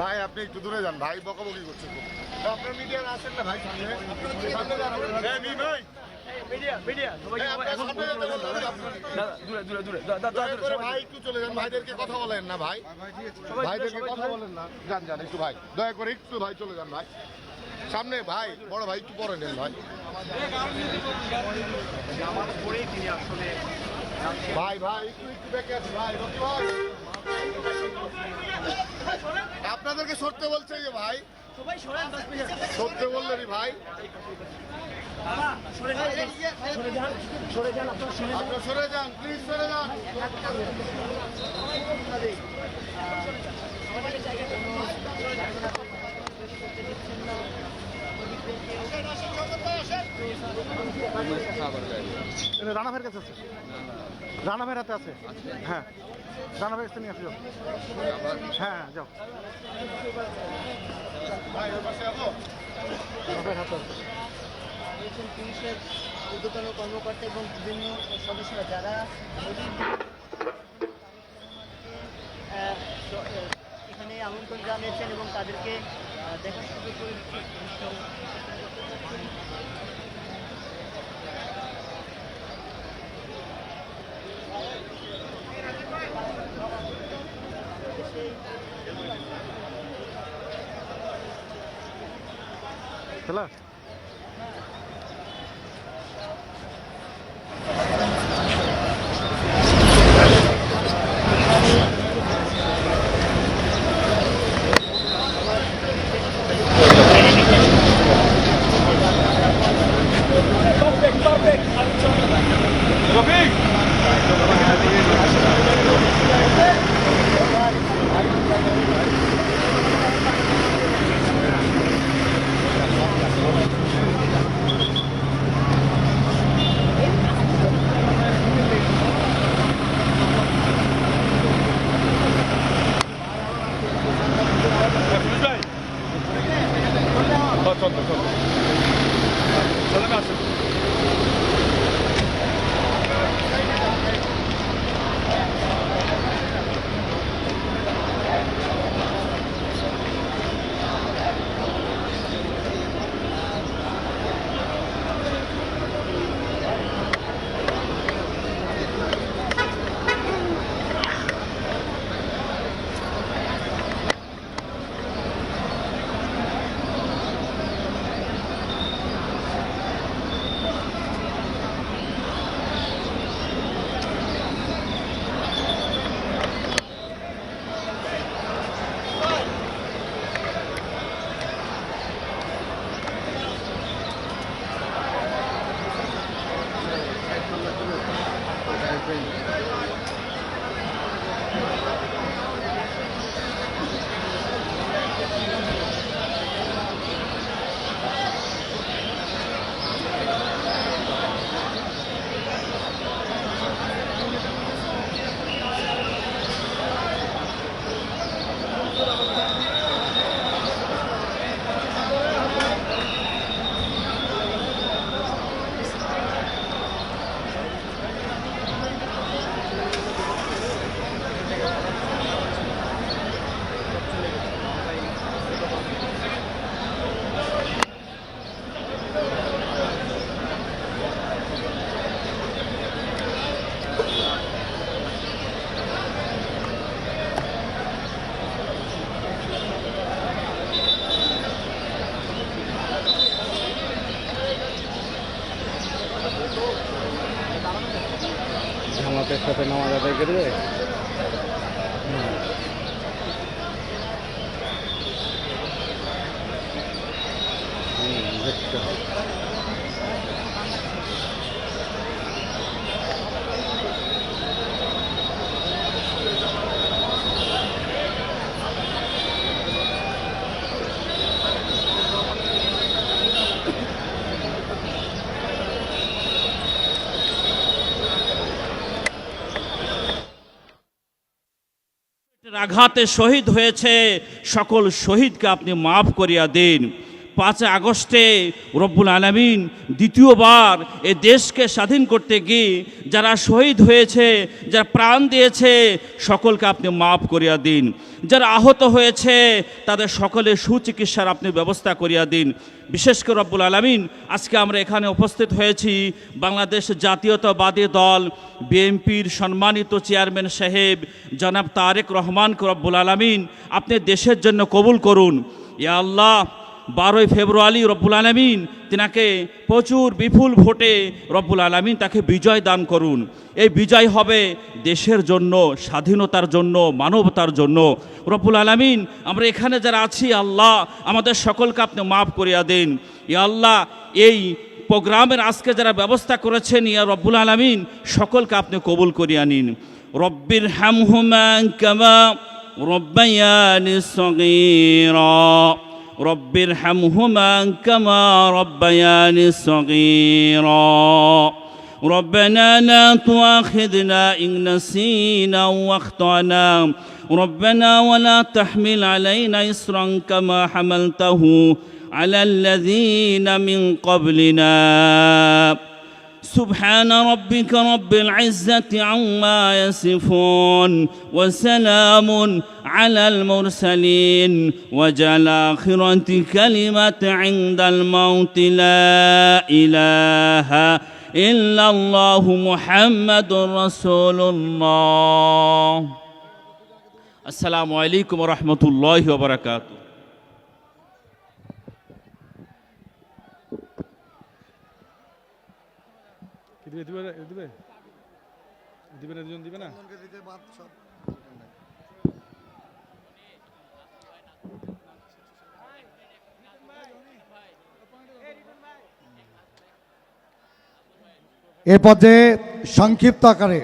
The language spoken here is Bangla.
ভাই আপনি একটু দূরে যান ভাই, বকাবকি করছেন। আপনার মিডিয়া আসেন না ভাই, সামনে ভাই ভাই একটু চলে যান, ভাইদেরকে কথা বলেন না ভাই, ভাইদেরকে কথা বলেন না, যান যান একটু ভাই, দয়া করে একটু ভাই চলে যান ভাই সামনে, ভাই বড় ভাই একটু পরে নেন ভাই, ভাই ভাই একটু একটু বেঁকে আছে ভাই, রকি ভাই আপনাদেরকে সরতে বলছে যে ভাই, সরতে বললেনই ভাই, আপনারা সরে যান প্লিজ, সরে যান। রানা ভাইয়ের কাছে আছে, রানা ভাইয়ের হাতে আছে, হ্যাঁ রানা ভাইয়ের কাছে নিয়ে আসো, হ্যাঁ যাও, পুলিশের ঊর্ধ্বতন কর্মকর্তা এবং বিভিন্ন সদস্যরা যারা এখানে আমন্ত্রণ জানিয়েছেন এবং তাদেরকে দেখার সুযোগ করে দিচ্ছে। চলা জামাতের সাথে নামাজ আদায় করবে। আঘাতে শহীদ হয়েছে, সকল শহীদকে আপনি মাফ করিয়া দিন। 5 আগস্টে রব্বুল আলামিন দ্বিতীয়বার এ দেশকে স্বাধীন করতে গিয়ে যারা শহীদ হয়েছে, যারা প্রাণ দিয়েছে, সকলকে আপনি মাফ করিয়া দিন। যারা আহত হয়েছে তাদের সকলের সুচিকিৎসার আপনি ব্যবস্থা করিয়া দিন। বিশেষ করে রব্বুল আলামিন, আজকে আমরা এখানে উপস্থিত হয়েছি বাংলাদেশ জাতীয়তাবাদী দল বিএনপির সম্মানিত চেয়ারম্যান সাহেব জনাব তারেক রহমানকে রব্বুল আলামিন আপনি দেশের জন্য কবুল করুন। ইয়া আল্লাহ, 12 ফেব্রুয়ারি রব্বুল আলামিন তিনাকে প্রচুর বিপুল ভোটে রব্বুল আলামিন তাকে বিজয় দান করুন। এই বিজয় হবে দেশের জন্য, স্বাধীনতার জন্য, মানবতার জন্য। রব্বুল আলামিন, আমরা এখানে যারা আছি আল্লাহ আমাদের সকলকে আপনি মাফ করিয়া দিন। ইয়া আল্লাহ, এই প্রোগ্রামের আজকে যারা ব্যবস্থা করেছেন ইয়া রব্বুল আলামিন সকলকে আপনি কবুল করিয়া নিন। রব্বির হামহুমা কামা রব্বায়ানি সগীরা রব্বির হামহুমা কামা রব্বায়ানি সগীরা ربنا لا تؤاخذنا إن نسينا واخطأنا ربنا ولا تحمل علينا إصرا كما حملته على الذين من قبلنا سبحان ربك رب العزة عما يصفون وسلام على المرسلين وجعل آخرة كلمة عند الموت لا إله إلا الله محمد رسول الله السلام عليكم ورحمة الله وبركاته দিবে না এর পর্যায়ে সংক্ষিপ্ত আকারে